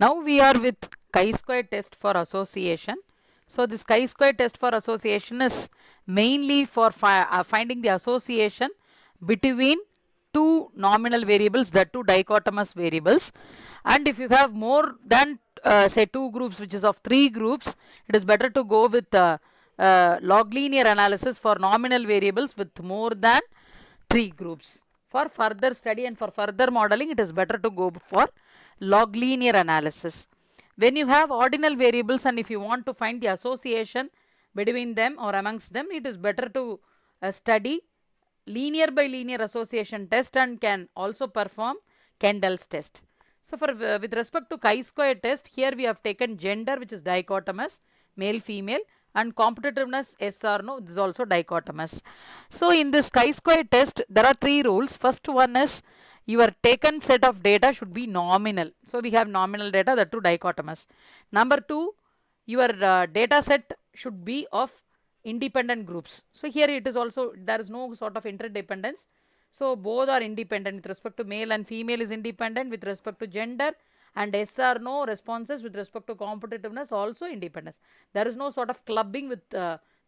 Now we are with chi-square test for association. So this chi-square test for association is mainly for finding the association between two nominal variables, that two dichotomous variables. And if you have more than say two groups, which is of three groups, it is better to go with log linear analysis for nominal variables with more than three groups. For further study and for further modeling, it is better to go for log linear analysis. When you have ordinal variables and if you want to find the association between them or amongst them, it is better to study linear by linear association test and can also perform Kendall's test. So for with respect to chi-square test, here we have taken gender, which is dichotomous, male female, and competitiveness yes or no, this is also dichotomous. So in this chi-square test, there are three rules. First one is your taken set of data should be nominal. So we have nominal data, that two dichotomous. Number two, your data set should be of independent groups. So here it is also, there is no sort of interdependence. So both are independent. With respect to male and female is independent, with respect to gender and yes or no responses with respect to competitiveness also independence. There is no sort of clubbing with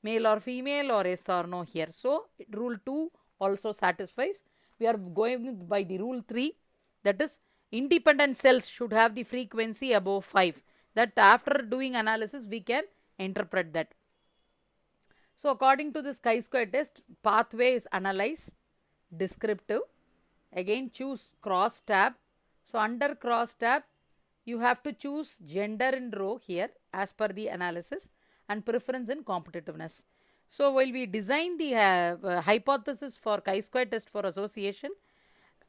male or female or yes or no here. So rule 2 also satisfies. We are going by the rule 3, that is independent cells should have the frequency above 5. That after doing analysis we can interpret that. So according to this chi-square test, pathway is analyze, descriptive, again choose cross tab. So under cross tab you have to choose gender in row here as per the analysis and preference in competitiveness. So while we design the hypothesis for chi-square test for association,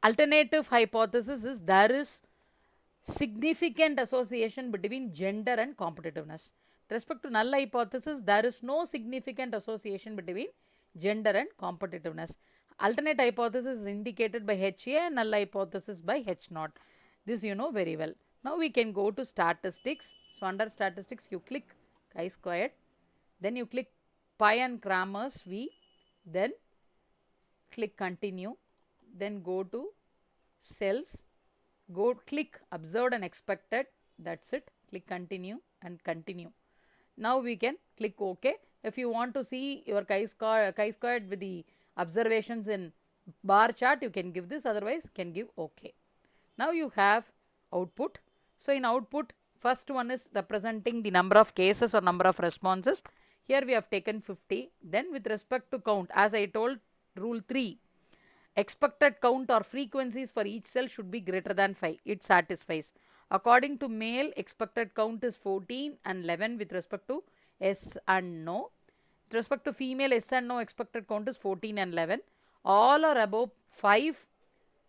alternative hypothesis is there is significant association between gender and competitiveness. With respect to null hypothesis, there is no significant association between gender and competitiveness. Alternate hypothesis is indicated by HA and null hypothesis by H naught. This you know very well. Now we can go to statistics. So under statistics you click chi-squared, then you click pi and Kramers V, then click continue, then go to cells, go click observed and expected, that's it, click continue and continue. Now we can click OK. If you want to see your chi-squared with the observations in bar chart, you can give this, otherwise can give OK. Now you have output. So in output, first one is representing the number of cases or number of responses. Here we have taken 50. Then with respect to count, as I told, rule 3, expected count or frequencies for each cell should be greater than 5. It satisfies. According to male, expected count is 14 and 11 with respect to yes and no. With respect to female, yes and no, expected count is 14 and 11. All are above 5.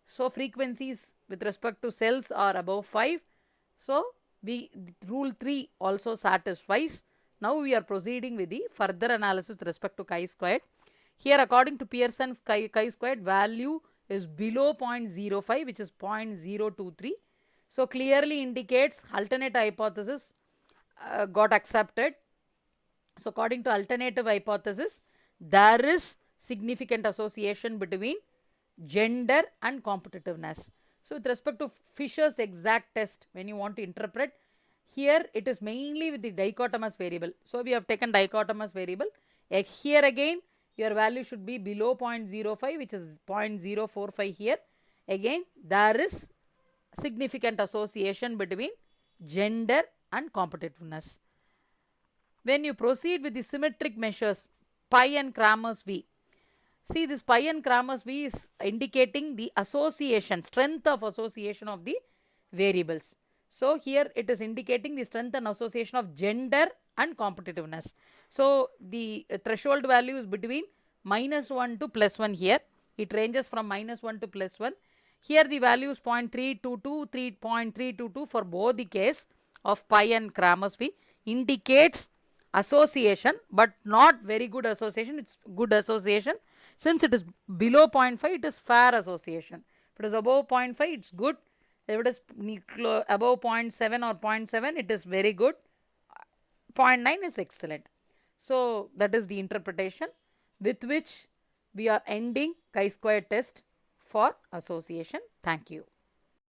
So frequencies with respect to cells are above 5. So rule 3 also satisfies. Now we are proceeding with the further analysis with respect to chi-squared. Here according to Pearson's chi-squared, value is below 0.05, which is 0.023. So clearly indicates alternate hypothesis got accepted. So according to alternative hypothesis, there is significant association between gender and competitiveness. So with respect to Fisher's exact test, when you want to interpret, here it is mainly with the dichotomous variable. So we have taken dichotomous variable. Here again your value should be below 0.05, which is 0.045 here. Again there is significant association between gender and competitiveness. When you proceed with the symmetric measures, pi and Kramers V, see this pi and Kramers V is indicating the association, strength of association of the variables. So here it is indicating the strength and association of gender and competitiveness. So the threshold value is between -1 to +1 here. It ranges from -1 to +1. Here the value is 0.322, 3.322 for both the case of pi and Kramers V, indicates association but not very good association. It's good association. Since it is below 0.5, it is fair association. If it is above 0.5, it's good. If it is above 0.7 or 0.7, it is very good. 0.9 is excellent. So that is the interpretation with which we are ending chi-square test for association. Thank you.